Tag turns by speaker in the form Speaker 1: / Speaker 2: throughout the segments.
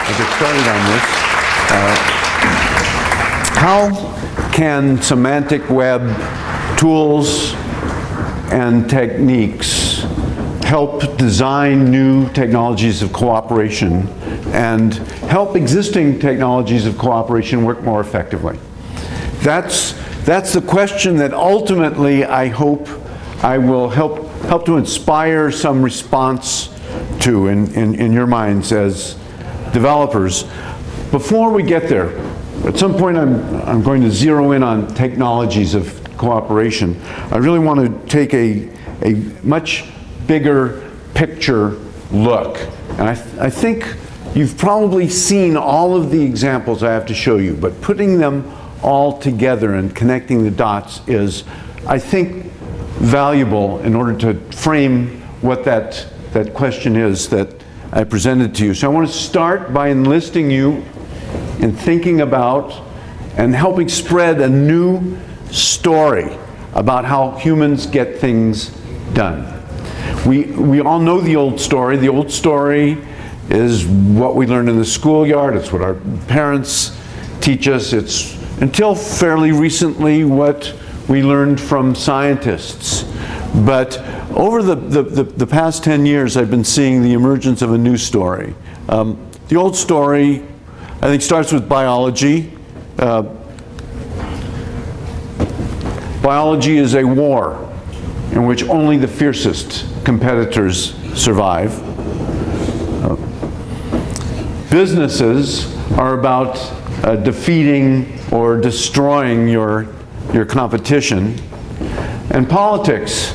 Speaker 1: I'll get started on this. How can semantic web tools and techniques help design new technologies of cooperation and help existing technologies of cooperation work more effectively? That's the question that ultimately I hope I will help to inspire some response to in your minds as developers. Before we get there, at some point I'm going to zero in on technologies of cooperation. I really want to take a much bigger picture look. And I think you've probably seen all of the examples I have to show you, but putting them all together and connecting the dots is, I think, valuable in order to frame what that question is that I presented to you. So I want to start by enlisting you in thinking about and helping spread a new story about how humans get things done. We all know the old story. The old story is what we learned in the schoolyard. It's what our parents teach us. It's, until fairly recently, what we learned from scientists. But over the past 10 years, I've been seeing the emergence of a new story. The old story, I think, starts with biology. Biology is a war in which only the fiercest competitors survive. Businesses are about defeating or destroying your competition. And politics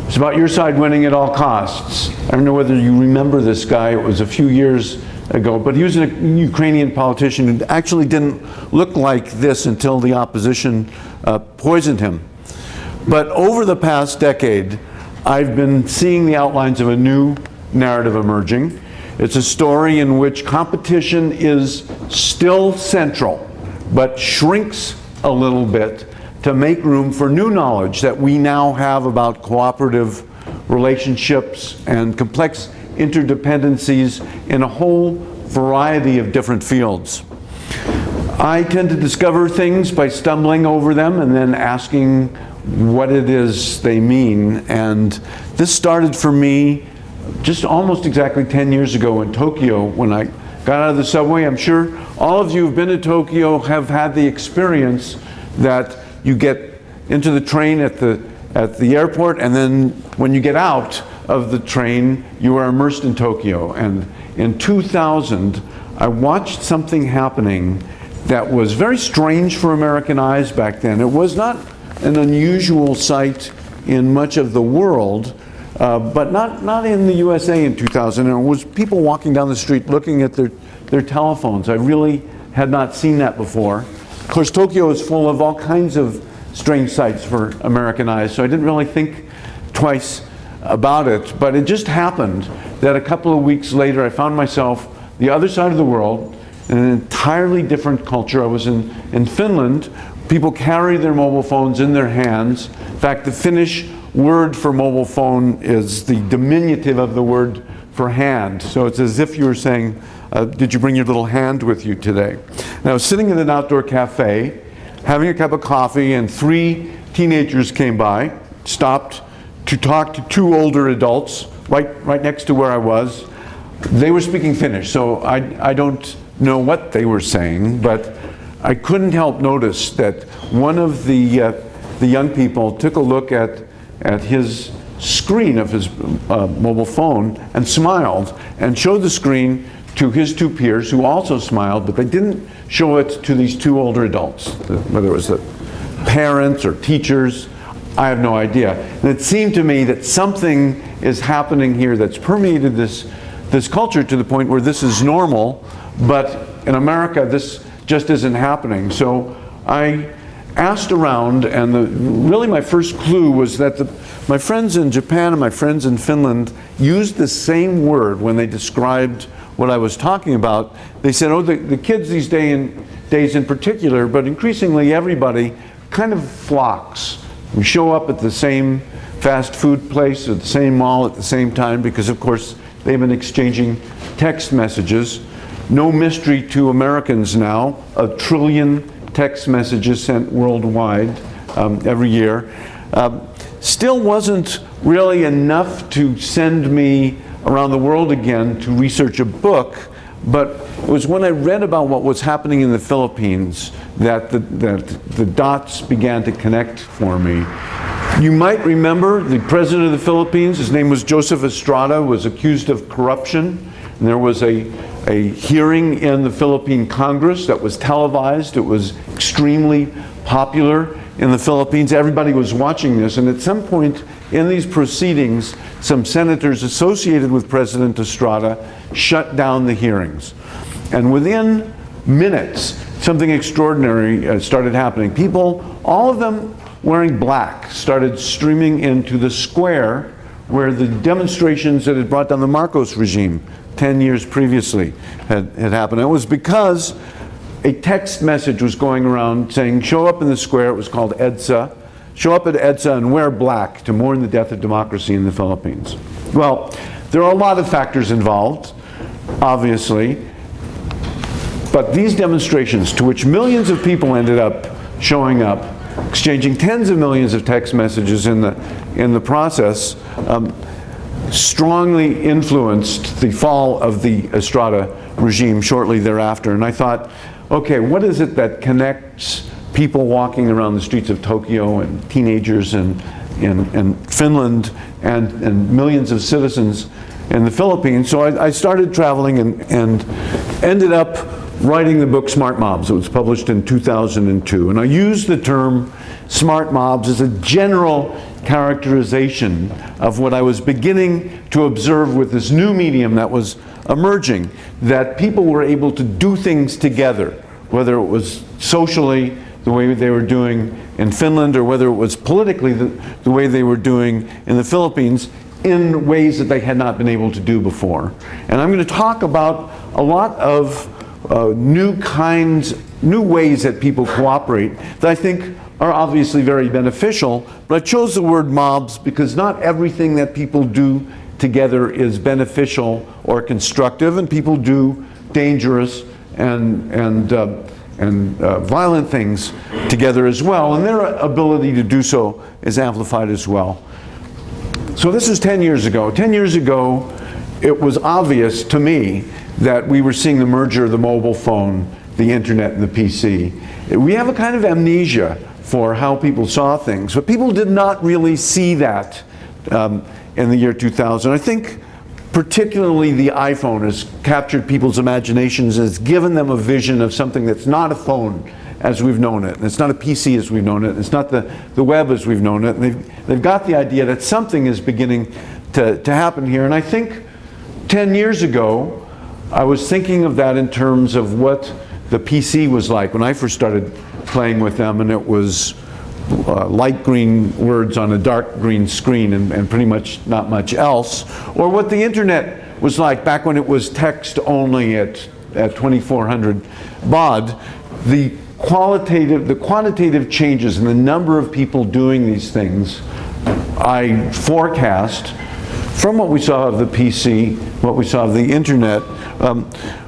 Speaker 1: is about your side winning at all costs. I don't know whether you remember this guy. It was a few years ago, but he was a Ukrainian politician who actually didn't look like this until the opposition poisoned him. But over the past decade, I've been seeing the outlines of a new narrative emerging. It's a story in which competition is still central, but shrinks a little bit to make room for new knowledge that we now have about cooperative relationships and complex interdependencies in a whole variety of different fields. I tend to discover things by stumbling over them and then asking what it is they mean. And this started for me just almost exactly 10 years ago in Tokyo when I got out of the subway. I'm sure all of you who've been to Tokyo have had the experience that you get into the train at the airport, and then when you get out of the train, you are immersed in Tokyo. And in 2000, I watched something happening that was very strange for American eyes back then. It was not an unusual sight in much of the world, but not in the USA in 2000. And it was people walking down the street looking at their telephones. I really had not seen that before. Of course, Tokyo is full of all kinds of strange sights for American eyes, so I didn't really think twice about it. But it just happened that a couple of weeks later, I found myself the other side of the world in an entirely different culture. I was in Finland. People carry their mobile phones in their hands. In fact, the Finnish word for mobile phone is the diminutive of the word for hand. So it's as if you were saying, did you bring your little hand with you today? And I was sitting in an outdoor cafe, having a cup of coffee, and 3 teenagers came by, stopped to talk to 2 older adults right next to where I was. They were speaking Finnish, so I don't know what they were saying, but I couldn't help notice that one of the young people took a look at his screen of his mobile phone and smiled and showed the screen to his 2 peers who also smiled, but they didn't show it to these 2 older adults, whether it was the parents or teachers. I have no idea. And it seemed to me that something is happening here that's permeated this culture to the point where this is normal, but in America this just isn't happening. So I asked around, and really my first clue was that my friends in Japan and my friends in Finland used the same word when they described what I was talking about. They said, oh, the kids these days in particular, but increasingly everybody kind of flocks. We show up at the same fast food place or the same mall at the same time because, of course, they've been exchanging text messages. no mystery to Americans now, 1 trillion text messages sent worldwide every year. Still wasn't really enough to send me around the world again to research a book, but it was when I read about what was happening in the Philippines that the dots began to connect for me. You might remember the president of the Philippines, his name was Joseph Estrada, was accused of corruption. And there was a hearing in the Philippine Congress that was televised. It was extremely popular in the Philippines. Everybody was watching this, and at some point in these proceedings, some senators associated with President Estrada shut down the hearings. And within minutes, something extraordinary started happening. People, all of them wearing black, started streaming into the square where the demonstrations that had brought down the Marcos regime 10 years previously had happened. It was because a text message was going around saying, show up in the square. It was called EDSA. Show up at EDSA and wear black to mourn the death of democracy in the Philippines. Well, there are a lot of factors involved, obviously, but these demonstrations, to which millions of people ended up showing up, exchanging tens of millions of text messages in the process, strongly influenced the fall of the Estrada regime shortly thereafter. And I thought, okay, what is it that connects people walking around the streets of Tokyo and teenagers in Finland and millions of citizens in the Philippines? So I started traveling and ended up writing the book Smart Mobs. It was published in 2002. And I used the term smart mobs as a general characterization of what I was beginning to observe with this new medium that was emerging, that people were able to do things together, whether it was socially, the way they were doing in Finland, or whether it was politically, the way they were doing in the Philippines, in ways that they had not been able to do before. And I'm going to talk about a lot of new ways that people cooperate that I think are obviously very beneficial, but I chose the word mobs because not everything that people do together is beneficial or constructive, and people do dangerous and violent things together as well, and their ability to do so is amplified as well. So this is 10 years ago. 10 years ago, it was obvious to me that we were seeing the merger of the mobile phone, the internet, and the PC. We have a kind of amnesia for how people saw things, but people did not really see that in the year 2000. I think particularly the iPhone has captured people's imaginations and has given them a vision of something that's not a phone as we've known it, and it's not a PC as we've known it, and it's not the web as we've known it. And they've got the idea that something is beginning to happen here. And I think 10 years ago, I was thinking of that in terms of what the PC was like when I first started playing with them, and it was light green words on a dark green screen and pretty much not much else, or what the internet was like back when it was text only at 2400 baud. The quantitative changes in the number of people doing these things, I forecast from what we saw of the PC, what we saw of the internet,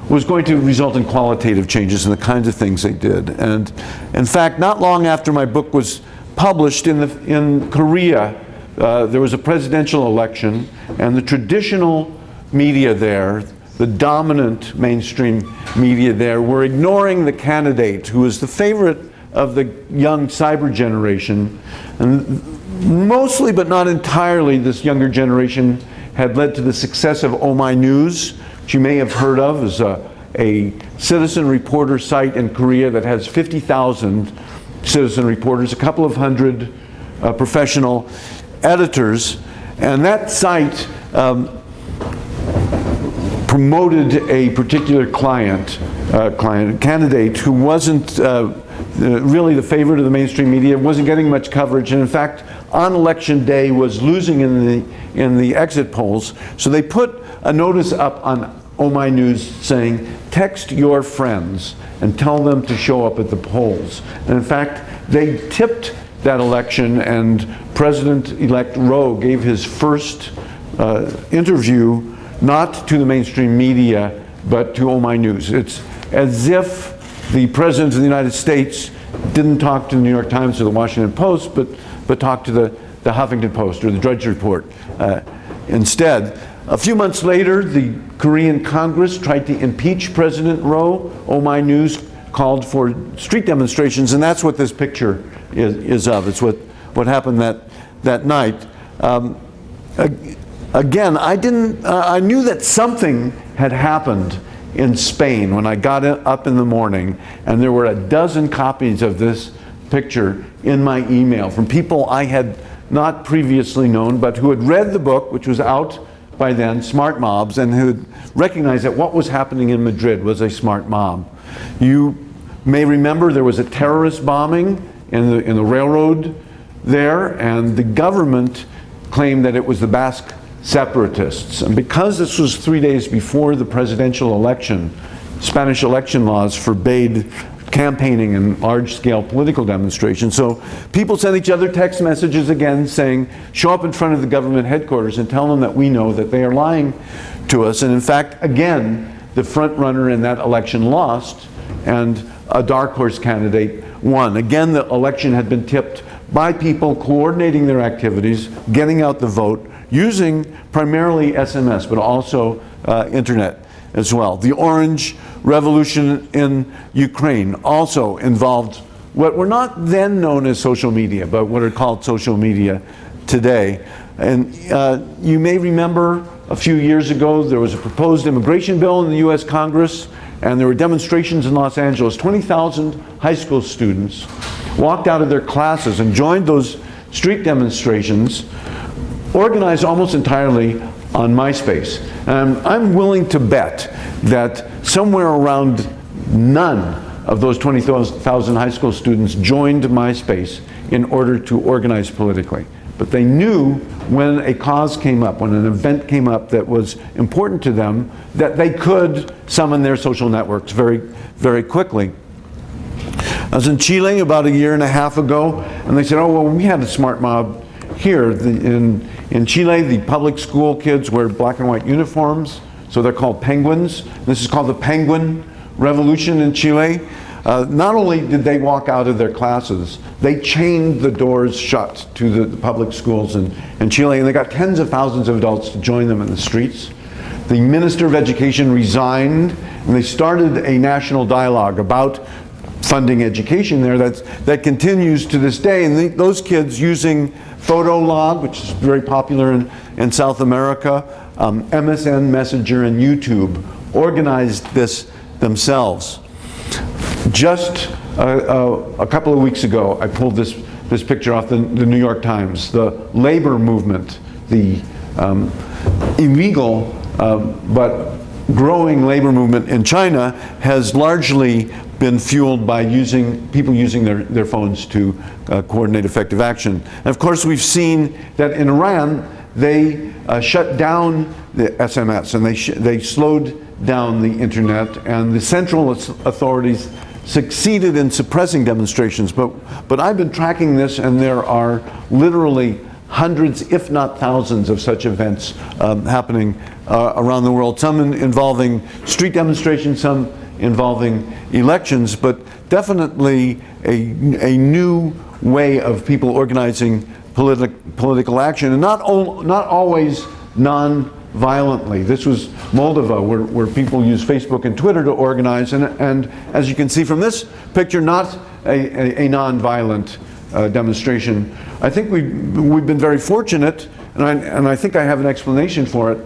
Speaker 1: was going to result in qualitative changes in the kinds of things they did. And in fact, not long after my book was published in Korea, there was a presidential election, and the traditional media there, the dominant mainstream media there, were ignoring the candidate who was the favorite of the young cyber generation. And mostly, but not entirely, this younger generation had led to the success of Oh My News, which you may have heard of as a citizen reporter site in Korea that has 50,000 citizen reporters, a couple of hundred professional editors. And that site promoted a particular candidate who wasn't really the favorite of the mainstream media, wasn't getting much coverage, and in fact, on election day was losing in the exit polls. So they put a notice up on Oh My News saying, text your friends and tell them to show up at the polls. And in fact, they tipped that election, and President-elect Roh gave his first interview not to the mainstream media but to Oh My News. It's as if the President of the United States didn't talk to the New York Times or the Washington Post, but talked to the Huffington Post or the Drudge Report instead. A few months later, the Korean Congress tried to impeach President Roh. Oh My News called for street demonstrations, and that's what this picture is of. It's what happened that night. Again, I knew that something had happened in Spain when I got up in the morning, and there were a dozen copies of this picture in my email from people I had not previously known, but who had read the book, which was out by then, Smart Mobs, and who had recognized that what was happening in Madrid was a smart mob. You may remember there was a terrorist bombing in the railroad there, and the government claimed that it was the Basque separatists. And because this was 3 days before the presidential election, Spanish election laws forbade campaigning and large-scale political demonstrations. So people sent each other text messages again saying, show up in front of the government headquarters and tell them that we know that they are lying to us. And in fact, again, the front runner in that election lost, and a dark horse candidate won. Again, the election had been tipped by people coordinating their activities, getting out the vote, using primarily SMS, but also internet as well. The Orange Revolution in Ukraine also involved what were not then known as social media, but what are called social media today. And you may remember a few years ago there was a proposed immigration bill in the US Congress, and there were demonstrations in Los Angeles. 20,000 high school students walked out of their classes and joined those street demonstrations, organized almost entirely on MySpace. And I'm willing to bet that somewhere around none of those 20,000 high school students joined MySpace in order to organize politically. But they knew when a cause came up, when an event came up that was important to them, that they could summon their social networks very, very quickly. I was in Chile about 1.5 years ago, and they said, oh, well, we had a smart mob here. In Chile, the public school kids wear black and white uniforms, so they're called penguins. This is called the Penguin Revolution in Chile. Not only did they walk out of their classes, they chained the doors shut to the public schools in Chile, and they got tens of thousands of adults to join them in the streets. The Minister of Education resigned, and they started a national dialogue about funding education there that continues to this day. And those kids using Photolog, which is very popular in South America, MSN Messenger and YouTube, organized this themselves. Just a couple of weeks ago, I pulled this picture off the New York Times. The labor movement, the illegal but growing labor movement in China has largely been fueled by people using their phones to coordinate effective action. And of course, we've seen that in Iran, they shut down the SMS, and they slowed down the internet, and the central authorities succeeded in suppressing demonstrations. But I've been tracking this, and there are literally hundreds, if not thousands, of such events happening around the world, some involving street demonstrations, some involving elections, but definitely a new way of people organizing political action, and not always non-violently. This was Moldova, where people use Facebook and Twitter to organize, and as you can see from this picture, not a non-violent demonstration. I think we've been very fortunate, and I think I have an explanation for it.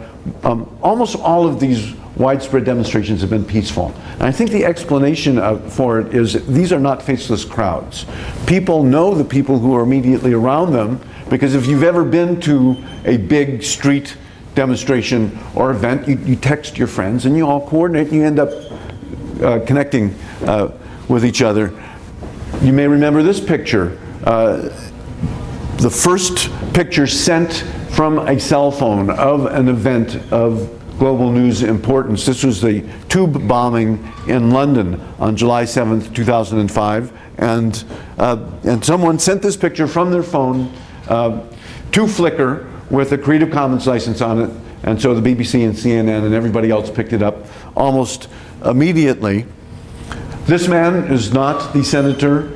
Speaker 1: Almost all of these widespread demonstrations have been peaceful. And I think the explanation for it is these are not faceless crowds. People know the people who are immediately around them, because if you've ever been to a big street demonstration or event, you text your friends and you all coordinate and you end up connecting with each other. You may remember this picture. The first picture sent from a cell phone of an event of global news importance. This was the tube bombing in London on July 7th, 2005. And someone sent this picture from their phone to Flickr with a Creative Commons license on it, And so the BBC and CNN and everybody else picked it up almost immediately. This man is not the senator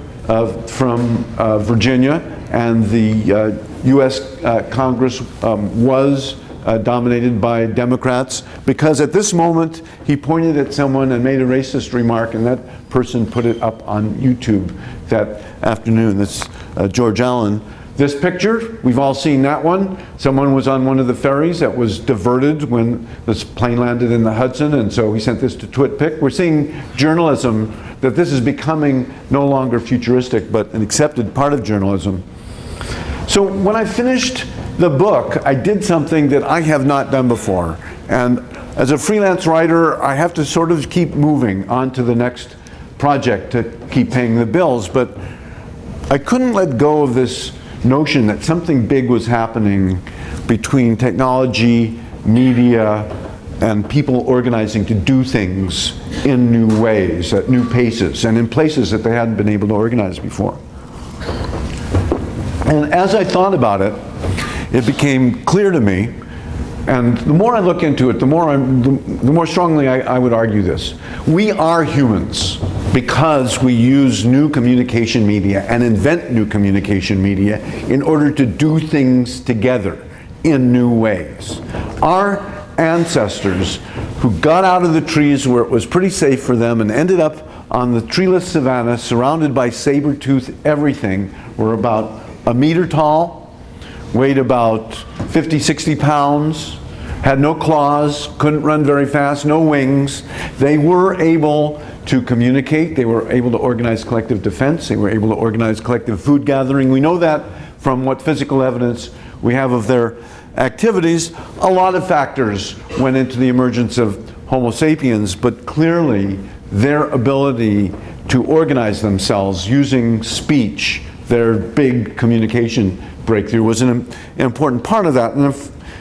Speaker 1: from Virginia, and the US Congress was dominated by Democrats, because at this moment he pointed at someone and made a racist remark, and that person put it up on YouTube that afternoon. That's George Allen. This picture, we've all seen that one. Someone was on one of the ferries that was diverted when this plane landed in the Hudson, and so he sent this to TwitPic. We're seeing journalism, that this is becoming no longer futuristic, but an accepted part of journalism. So when I finished the book, I did something that I have not done before. And as a freelance writer, I have to sort of keep moving on to the next project to keep paying the bills. But I couldn't let go of this notion that something big was happening between technology, media, and people organizing to do things in new ways, at new paces, and in places that they hadn't been able to organize before. And as I thought about it, it became clear to me, and the more I look into it, the more strongly I would argue this. We are humans because we use new communication media and invent new communication media in order to do things together in new ways. Our ancestors who got out of the trees where it was pretty safe for them and ended up on the treeless savanna surrounded by saber-tooth everything were about a meter tall, weighed about 50, 60 pounds, had no claws, couldn't run very fast, no wings. They were able to communicate, they were able to organize collective defense, they were able to organize collective food gathering. We know that from what physical evidence we have of their activities. A lot of factors went into the emergence of Homo sapiens, but clearly their ability to organize themselves using speech, their big communication breakthrough, was an important part of that. And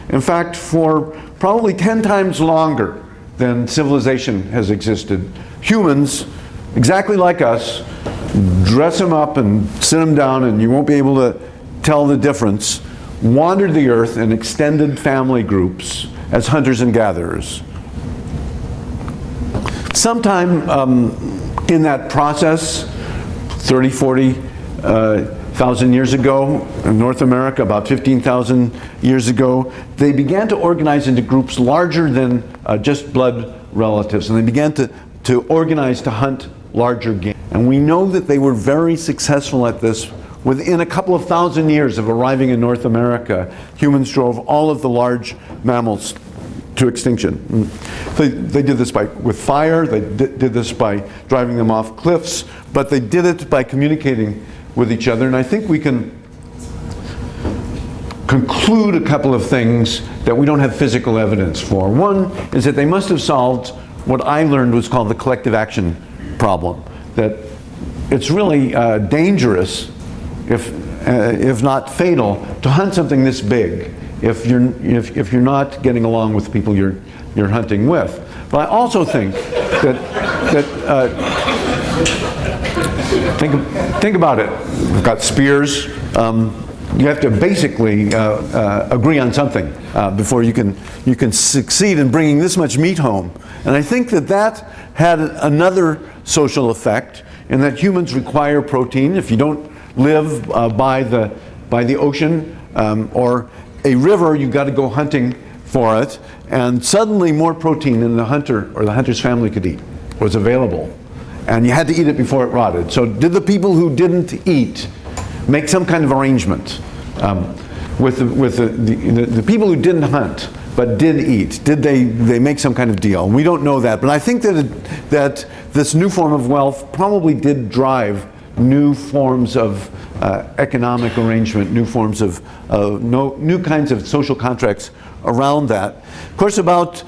Speaker 1: in fact, for probably 10 times longer than civilization has existed, humans, exactly like us, dress them up and sit them down and you won't be able to tell the difference, wandered the earth in extended family groups as hunters and gatherers. Sometime in that process, 30, 40,000 years ago, in North America, about 15,000 years ago, they began to organize into groups larger than just blood relatives, and they began to organize to hunt larger game. And we know that they were very successful at this. Within a couple of thousand years of arriving in North America, humans drove all of the large mammals to extinction. They did this with fire, they did this by driving them off cliffs, but they did it by communicating with each other. And I think we can conclude a couple of things that we don't have physical evidence for. One is that they must have solved what I learned was called the collective action problem. That it's really dangerous, if not fatal, to hunt something this big if you're not getting along with the people you're hunting with. But I also think that think about it. We've got spears. You have to basically agree on something before you can succeed in bringing this much meat home. And I think that had another social effect in that humans require protein. If you don't live by the ocean or a river, you've got to go hunting for it, and suddenly more protein than the hunter or the hunter's family could eat was available, and you had to eat it before it rotted. So did the people who didn't eat make some kind of arrangement with the people who didn't hunt but did eat? Did they make some kind of deal? We don't know that, but I think that this new form of wealth probably did drive new forms of economic arrangement, new forms of new kinds of social contracts around that. Of course, about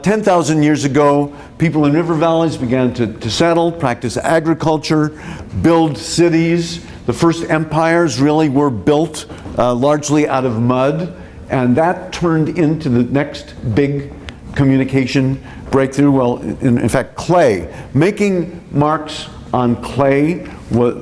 Speaker 1: 10,000 years ago, people in river valleys began to settle, practice agriculture, build cities. The first empires really were built largely out of mud, and that turned into the next big communication breakthrough. Well, in fact, clay. Making marks on clay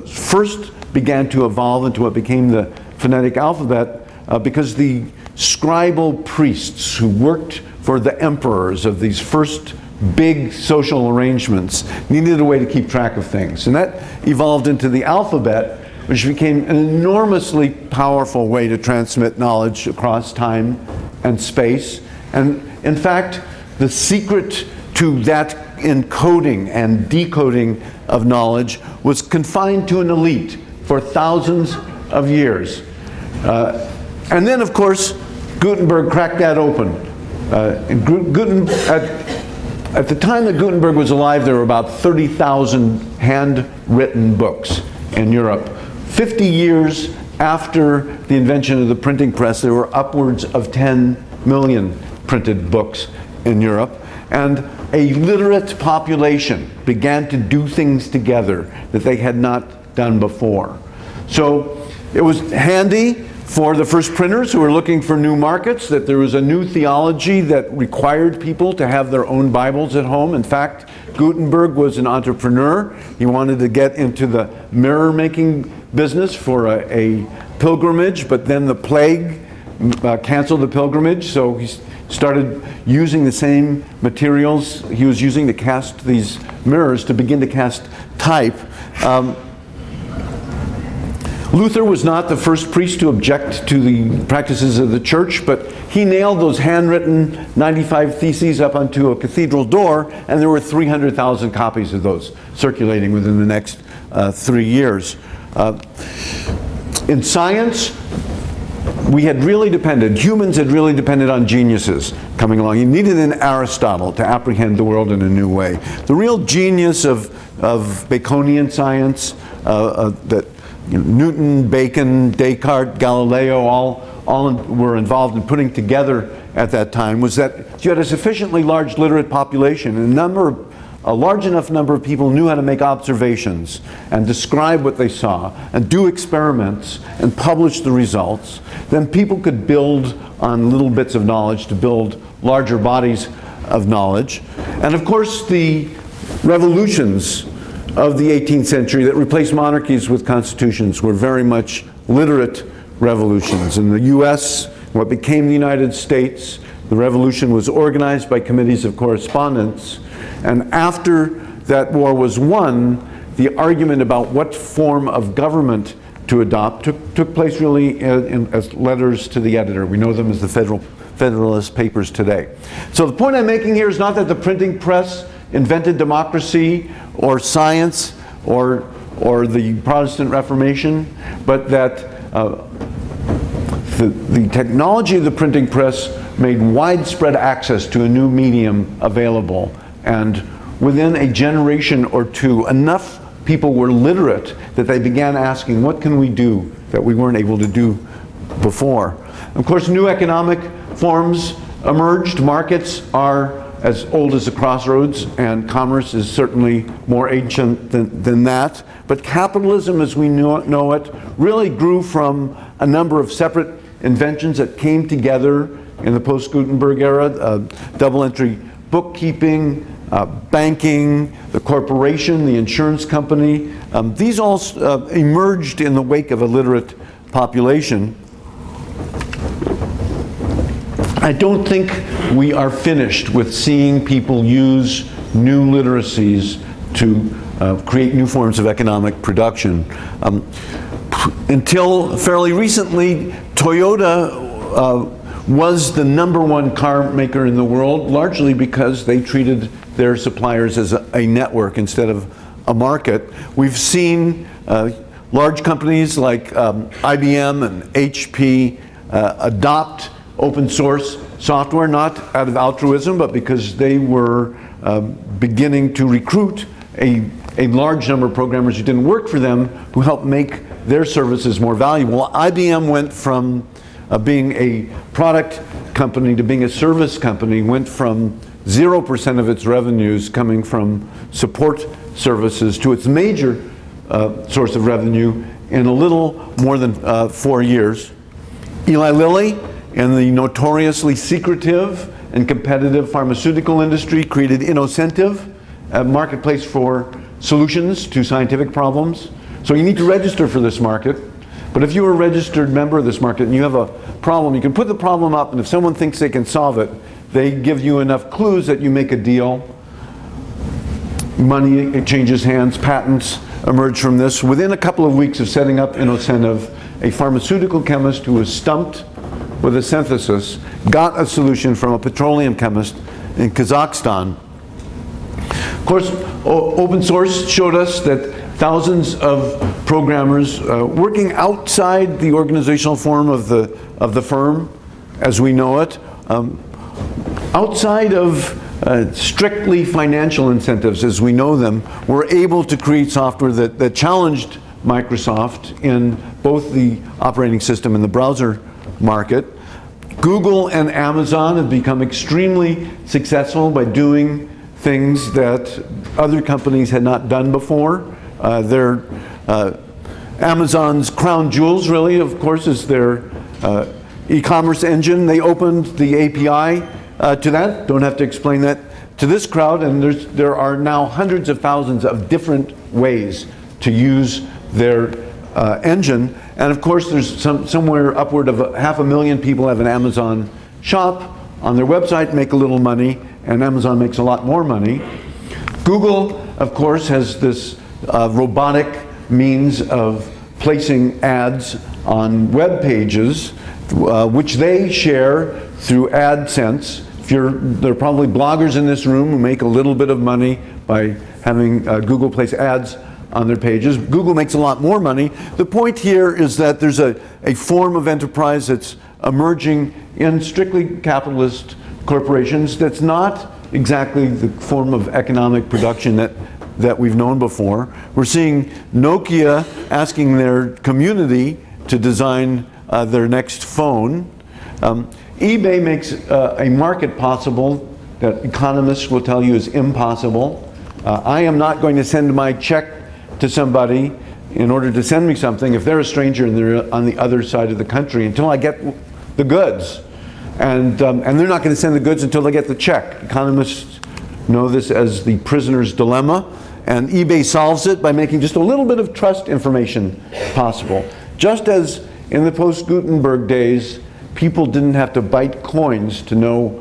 Speaker 1: first began to evolve into what became the phonetic alphabet because the scribal priests who worked for the emperors of these first big social arrangements needed a way to keep track of things. And that evolved into the alphabet, which became an enormously powerful way to transmit knowledge across time and space. And in fact, the secret to that encoding and decoding of knowledge was confined to an elite for thousands of years. And then, of course, Gutenberg cracked that open. At the time that Gutenberg was alive, there were about 30,000 handwritten books in Europe. 50 years after the invention of the printing press, there were upwards of 10 million printed books in Europe. And a literate population began to do things together that they had not done before. So it was handy for the first printers who were looking for new markets, that there was a new theology that required people to have their own Bibles at home. In fact, Gutenberg was an entrepreneur. He wanted to get into the mirror making business for a pilgrimage, but then the plague canceled the pilgrimage, so he started using the same materials he was using to cast these mirrors to begin to cast type. Luther was not the first priest to object to the practices of the church, but he nailed those handwritten 95 Theses up onto a cathedral door, and there were 300,000 copies of those circulating within the next 3 years. In science, humans had really depended on geniuses coming along. You needed an Aristotle to apprehend the world in a new way. The real genius of Baconian science, that Newton, Bacon, Descartes, Galileo, all were involved in putting together at that time, was that you had a sufficiently large literate population, and a large enough number of people knew how to make observations and describe what they saw and do experiments and publish the results. Then people could build on little bits of knowledge to build larger bodies of knowledge. And of course, the revolutions of the 18th century that replaced monarchies with constitutions were very much literate revolutions. In the US, what became the United States, the revolution was organized by committees of correspondence. And after that war was won, the argument about what form of government to adopt took place really as letters to the editor. We know them as the Federalist Papers today. So the point I'm making here is not that the printing press invented democracy or science or the Protestant Reformation, but that the technology of the printing press made widespread access to a new medium available. And within a generation or two, enough people were literate that they began asking, what can we do that we weren't able to do before? Of course, new economic forms emerged. Markets are as old as the crossroads, and commerce is certainly more ancient than that. But capitalism as we know it really grew from a number of separate inventions that came together in the post-Gutenberg era, double entry bookkeeping, banking, the corporation, the insurance company. These all emerged in the wake of a literate population. I don't think we are finished with seeing people use new literacies to create new forms of economic production. Until fairly recently, Toyota was the #1 car maker in the world, largely because they treated their suppliers as a network instead of a market. We've seen large companies like IBM and HP adopt open source software, not out of altruism, but because they were beginning to recruit a large number of programmers who didn't work for them, who helped make their services more valuable. IBM went from being a product company to being a service company, went from 0% of its revenues coming from support services to its major source of revenue in a little more than 4 years. Eli Lilly, in the notoriously secretive and competitive pharmaceutical industry, created Innocentive, a marketplace for solutions to scientific problems. So you need to register for this market. But if you're a registered member of this market and you have a problem, you can put the problem up, and if someone thinks they can solve it, they give you enough clues that you make a deal. Money, it changes hands, patents emerge from this. Within a couple of weeks of setting up Innocentive, a pharmaceutical chemist who was stumped with a synthesis got a solution from a petroleum chemist in Kazakhstan. Of course, open source showed us that thousands of programmers working outside the organizational form of the firm as we know it, outside of strictly financial incentives as we know them, were able to create software that challenged Microsoft in both the operating system and the browser market. Google and Amazon have become extremely successful by doing things that other companies had not done before. Amazon's crown jewels, really, of course, is their e-commerce engine. They opened the API to that. Don't have to explain that to this crowd. And there are now hundreds of thousands of different ways to use their engine. And of course, there's somewhere upward of 500,000 people have an Amazon shop on their website, make a little money, and Amazon makes a lot more money. Google, of course, has this robotic means of placing ads on web pages, which they share through AdSense. There are probably bloggers in this room who make a little bit of money by having Google place ads on their pages. Google makes a lot more money. The point here is that there's a form of enterprise that's emerging in strictly capitalist corporations that's not exactly the form of economic production that we've known before. We're seeing Nokia asking their community to design their next phone. eBay makes a market possible that economists will tell you is impossible. I am not going to send my check to somebody in order to send me something if they're a stranger and they're on the other side of the country until I get the goods. And they're not going to send the goods until they get the check. Economists know this as the prisoner's dilemma, and eBay solves it by making just a little bit of trust information possible. Just as in the post-Gutenberg days, people didn't have to bite coins to know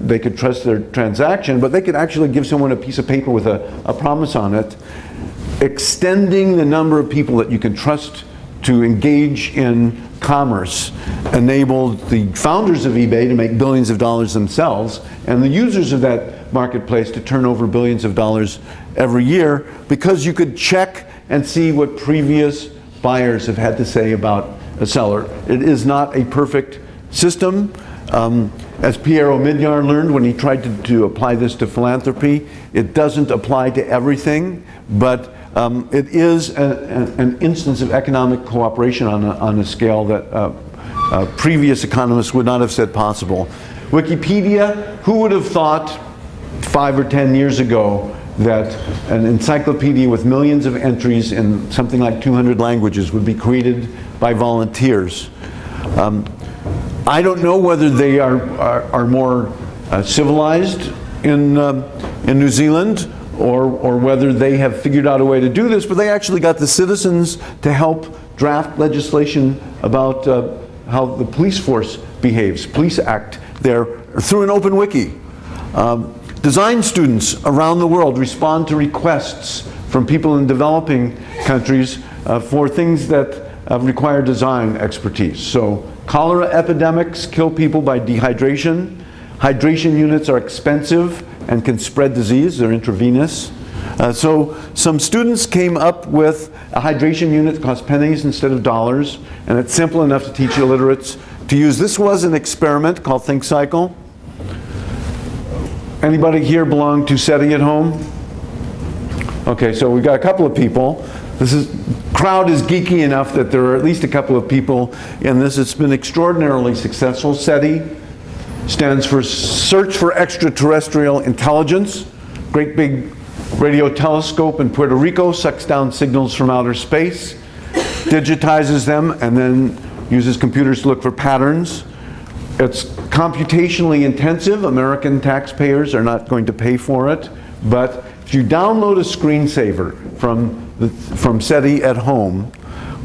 Speaker 1: they could trust their transaction, but they could actually give someone a piece of paper with a promise on it. Extending the number of people that you can trust to engage in commerce enabled the founders of eBay to make billions of dollars themselves, and the users of that marketplace to turn over billions of dollars every year, because you could check and see what previous buyers have had to say about a seller. It is not a perfect system. As Pierre Omidyar learned when he tried to apply this to philanthropy, it doesn't apply to everything, but it is an instance of economic cooperation on a scale that previous economists would not have said possible. Wikipedia, who would have thought 5 or 10 years ago that an encyclopedia with millions of entries in something like 200 languages would be created by volunteers? I don't know whether they are more civilized in New Zealand, or whether they have figured out a way to do this, but they actually got the citizens to help draft legislation about how the police force behaves, Police Act, there through an open wiki. Design students around the world respond to requests from people in developing countries for things that require design expertise. So cholera epidemics kill people by dehydration. Hydration units are expensive and can spread disease. They're intravenous. So some students came up with a hydration unit that costs pennies instead of dollars, and it's simple enough to teach illiterates to use. This was an experiment called ThinkCycle. Anybody here belong to SETI at home? Okay, so we've got a couple of people. Crowd is geeky enough that there are at least a couple of people in this. It's been extraordinarily successful. SETI stands for Search for Extraterrestrial Intelligence. Great big radio telescope in Puerto Rico sucks down signals from outer space, digitizes them, and then uses computers to look for patterns. It's computationally intensive. American taxpayers are not going to pay for it, but if you download a screensaver from SETI at home,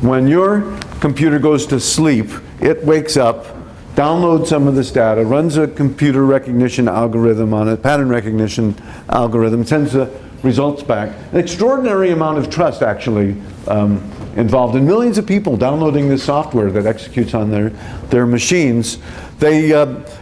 Speaker 1: when you're computer goes to sleep, it wakes up, downloads some of this data, runs a computer recognition algorithm on it, pattern recognition algorithm, sends the results back. An extraordinary amount of trust actually involved, in millions of people downloading this software that executes on their machines. They,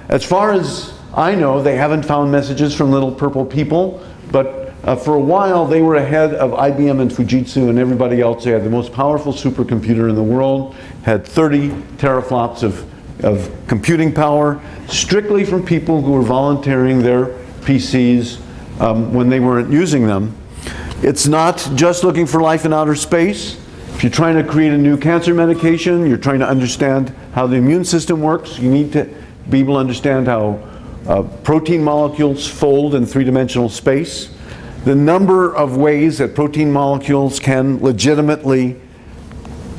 Speaker 1: as far as I know, they haven't found messages from little purple people, but for a while they were ahead of IBM and Fujitsu and everybody else. They had the most powerful supercomputer in the world, had 30 teraflops of computing power, strictly from people who were volunteering their PCs when they weren't using them. It's not just looking for life in outer space. If you're trying to create a new cancer medication, you're trying to understand how the immune system works, you need to be able to understand how protein molecules fold in three-dimensional space. The number of ways that protein molecules can legitimately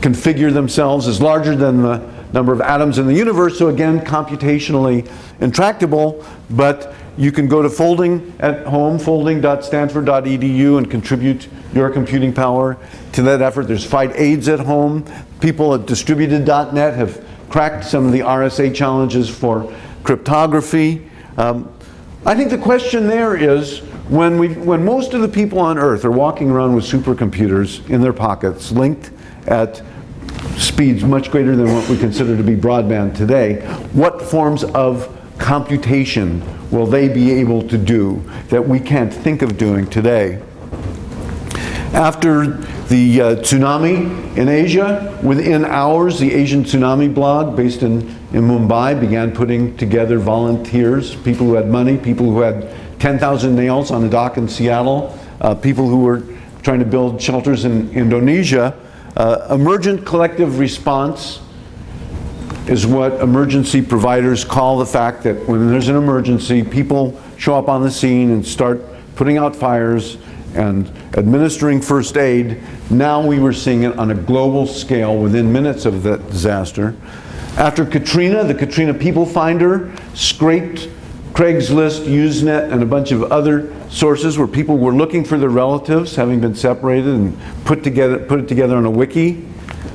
Speaker 1: configure themselves is larger than the number of atoms in the universe, so again, computationally intractable, but you can go to folding at home, folding.stanford.edu, and contribute your computing power to that effort. There's Fight AIDS at home. People at distributed.net have cracked some of the RSA challenges for cryptography. I think the question there is, when most of the people on Earth are walking around with supercomputers in their pockets, linked at speeds much greater than what we consider to be broadband today, what forms of computation will they be able to do that we can't think of doing today? After the tsunami in Asia, within hours, the Asian Tsunami blog, based in Mumbai, began putting together volunteers, people who had money, people who had 10,000 nails on a dock in Seattle, people who were trying to build shelters in Indonesia. Emergent collective response is what emergency providers call the fact that when there's an emergency, people show up on the scene and start putting out fires and administering first aid. Now we were seeing it on a global scale within minutes of that disaster. After Katrina, the Katrina People Finder scraped Craigslist, Usenet, and a bunch of other sources where people were looking for their relatives having been separated and put it together on a wiki.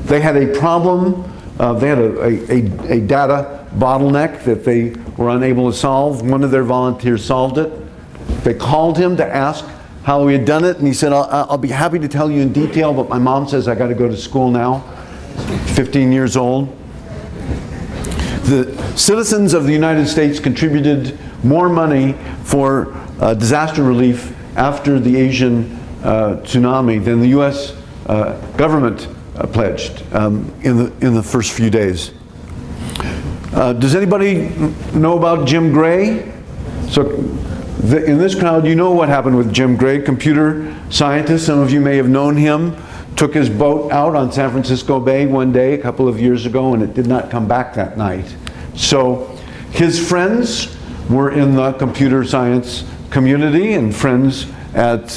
Speaker 1: They had a problem. They had a data bottleneck that they were unable to solve. One of their volunteers solved it. They called him to ask how he had done it, and he said, I'll be happy to tell you in detail, but my mom says I got to go to school now. 15 years old. The citizens of the United States contributed more money for disaster relief after the Asian tsunami than the US government pledged in the first few days. Does anybody know about Jim Gray? So in this crowd, you know what happened with Jim Gray, computer scientist. Some of you may have known him. Took his boat out on San Francisco Bay one day a couple of years ago, and it did not come back that night. So his friends were in the computer science community, and friends at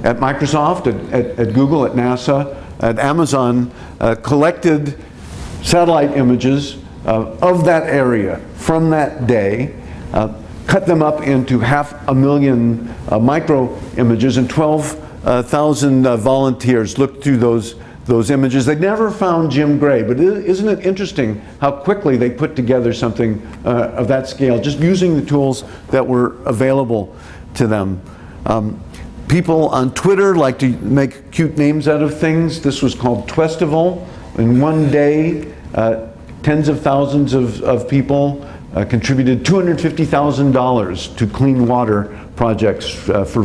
Speaker 1: Microsoft, at Google, at NASA, at Amazon, collected satellite images of that area from that day, cut them up into 500,000 micro images, and 12,000 volunteers looked through those images. They never found Jim Gray, but isn't it interesting how quickly they put together something of that scale, just using the tools that were available to them. People on Twitter like to make cute names out of things. This was called Twestival. In one day, tens of thousands of people contributed $250,000 to clean water projects for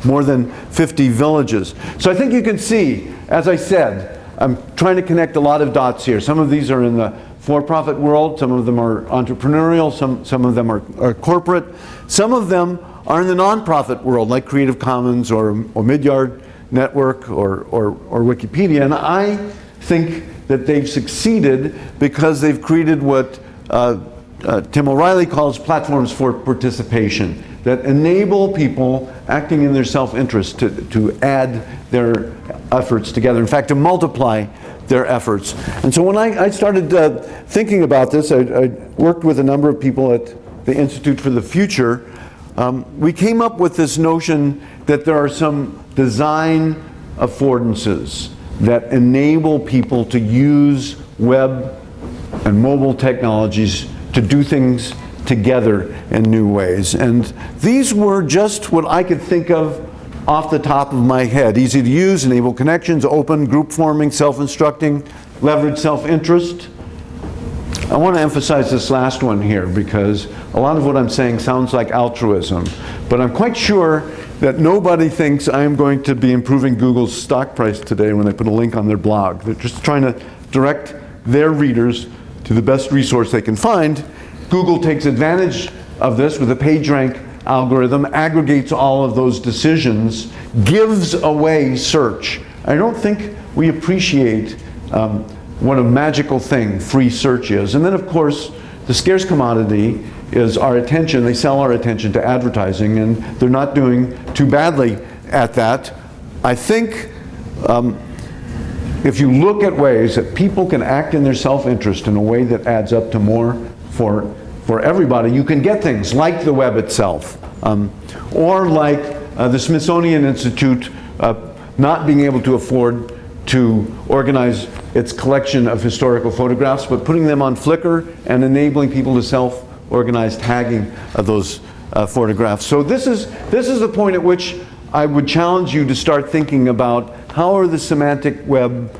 Speaker 1: more than 50 villages. So I think you can see, as I said, I'm trying to connect a lot of dots here. Some of these are in the for-profit world, some of them are entrepreneurial, some of them are corporate, some of them are in the non-profit world, like Creative Commons or Midyard Network or Wikipedia. And I think that they've succeeded because they've created what Tim O'Reilly calls platforms for participation, that enable people acting in their self-interest to add their efforts together. In fact, to multiply their efforts. And so when I started thinking about this, I worked with a number of people at the Institute for the Future. We came up with this notion that there are some design affordances that enable people to use web and mobile technologies to do things together in new ways. And these were just what I could think of off the top of my head. Easy to use, enable connections, open, group forming, self-instructing, leverage self-interest. I want to emphasize this last one here because a lot of what I'm saying sounds like altruism, but I'm quite sure that nobody thinks I'm going to be improving Google's stock price today when they put a link on their blog. They're just trying to direct their readers to the best resource they can find. Google takes advantage of this with a PageRank algorithm, aggregates all of those decisions, gives away search. I don't think we appreciate what a magical thing free search is. And then of course, the scarce commodity is our attention. They sell our attention to advertising, and they're not doing too badly at that. I think if you look at ways that people can act in their self-interest in a way that adds up to more for everybody, you can get things like the web itself, or like the Smithsonian Institute not being able to afford to organize its collection of historical photographs, but putting them on Flickr and enabling people to self-organize tagging of those photographs. So this is the point at which I would challenge you to start thinking about how are the semantic web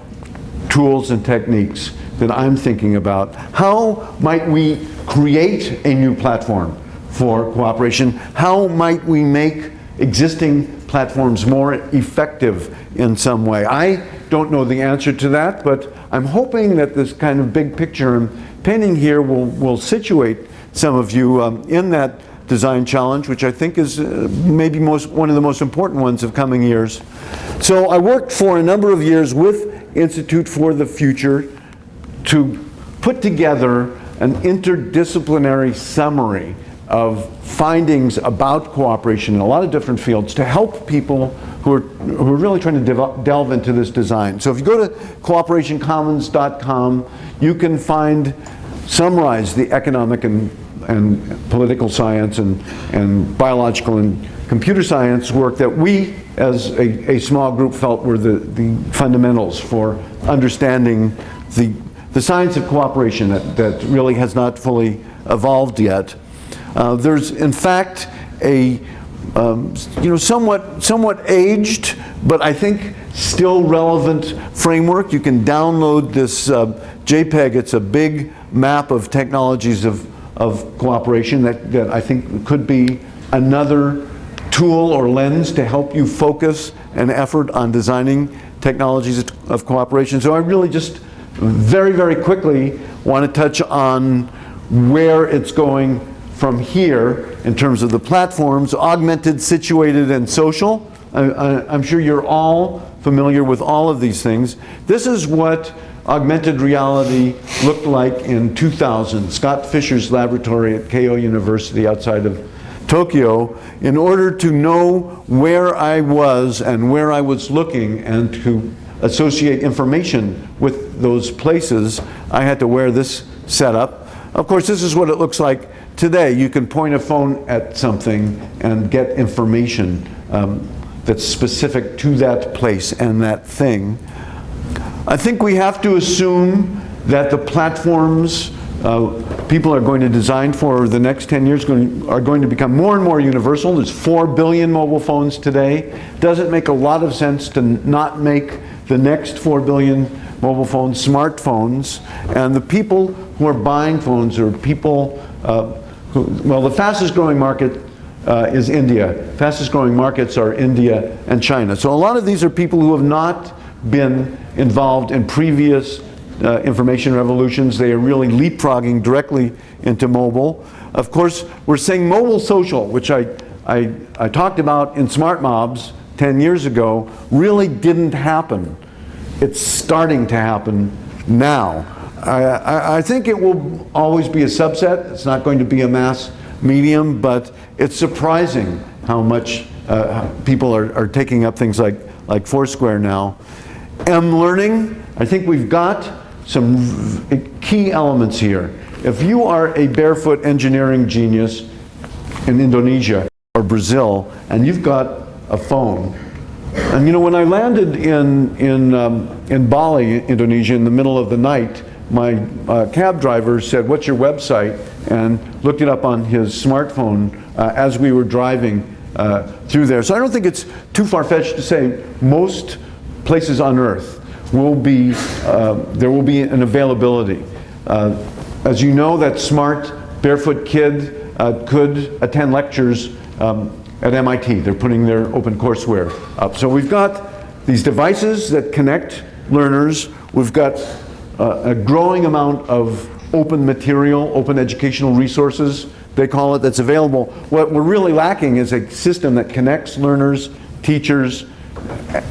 Speaker 1: tools and techniques that I'm thinking about. How might we create a new platform for cooperation? How might we make existing platforms more effective in some way? I don't know the answer to that, but I'm hoping that this kind of big picture I'm painting here will situate some of you in that design challenge, which I think is maybe one of the most important ones of coming years. So I worked for a number of years with Institute for the Future to put together an interdisciplinary summary of findings about cooperation in a lot of different fields to help people who are really trying to delve into this design. So if you go to cooperationcommons.com, you can summarize the economic and political science and biological and computer science work that we as a small group felt were the fundamentals for understanding the science of cooperation that really has not fully evolved yet. There's in fact a somewhat aged, but I think still relevant framework. You can download this JPEG. It's a big map of technologies of cooperation that I think could be another tool or lens to help you focus an effort on designing technologies of cooperation. So I really just very, very quickly want to touch on where it's going from here in terms of the platforms: augmented, situated, and social. I'm sure you're all familiar with all of these things. This is what augmented reality looked like in 2000. Scott Fisher's laboratory at Keio University outside of Tokyo. In order to know where I was and where I was looking and to associate information with those places, I had to wear this setup. Of course, this is what it looks like today. You can point a phone at something and get information that's specific to that place and that thing. I think we have to assume that the platforms people are going to design for the next 10 years are going to become more and more universal. There's 4 billion mobile phones today. Doesn't make a lot of sense to not make the next 4 billion mobile phones smartphones. And the people who are buying phones are people well, the fastest growing market is India. Fastest growing markets are India and China. So a lot of these are people who have not been involved in previous information revolutions. They are really leapfrogging directly into mobile. Of course, we're saying mobile social, which I talked about in Smart Mobs 10 years ago, really didn't happen. It's starting to happen now. I think it will always be a subset. It's not going to be a mass medium, but it's surprising how much people are taking up things like Foursquare now. M-learning, I think we've got some key elements here. If you are a barefoot engineering genius in Indonesia or Brazil, and you've got a phone, And you know, when I landed in Bali, Indonesia, in the middle of the night, my cab driver said, "What's your website?" and looked it up on his smartphone as we were driving through there. So I don't think it's too far-fetched to say most places on Earth will be, there will be an availability. As you know, that smart barefoot kid could attend lectures at MIT. They're putting their OpenCourseWare up. So we've got these devices that connect learners. We've got a growing amount of open material, open educational resources, they call it, that's available. What we're really lacking is a system that connects learners, teachers,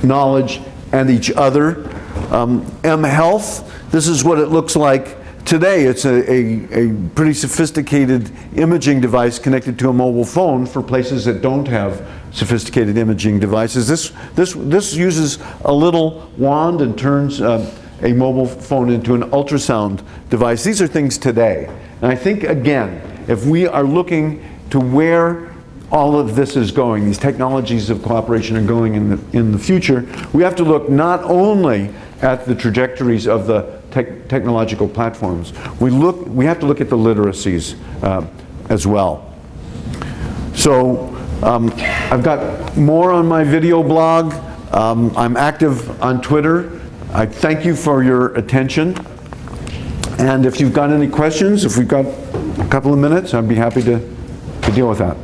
Speaker 1: knowledge, and each other. mHealth, this is what it looks like today. It's a pretty sophisticated imaging device connected to a mobile phone for places that don't have sophisticated imaging devices. This uses a little wand and turns a mobile phone into an ultrasound device. These are things today. And I think, again, if we are looking to where all of this is going, these technologies of cooperation are going in the future, we have to look not only at the trajectories of the technological platforms. We have to look at the literacies as well. So I've got more on my video blog. I'm active on Twitter. I thank you for your attention. And if you've got any questions, if we've got a couple of minutes, I'd be happy to deal with that.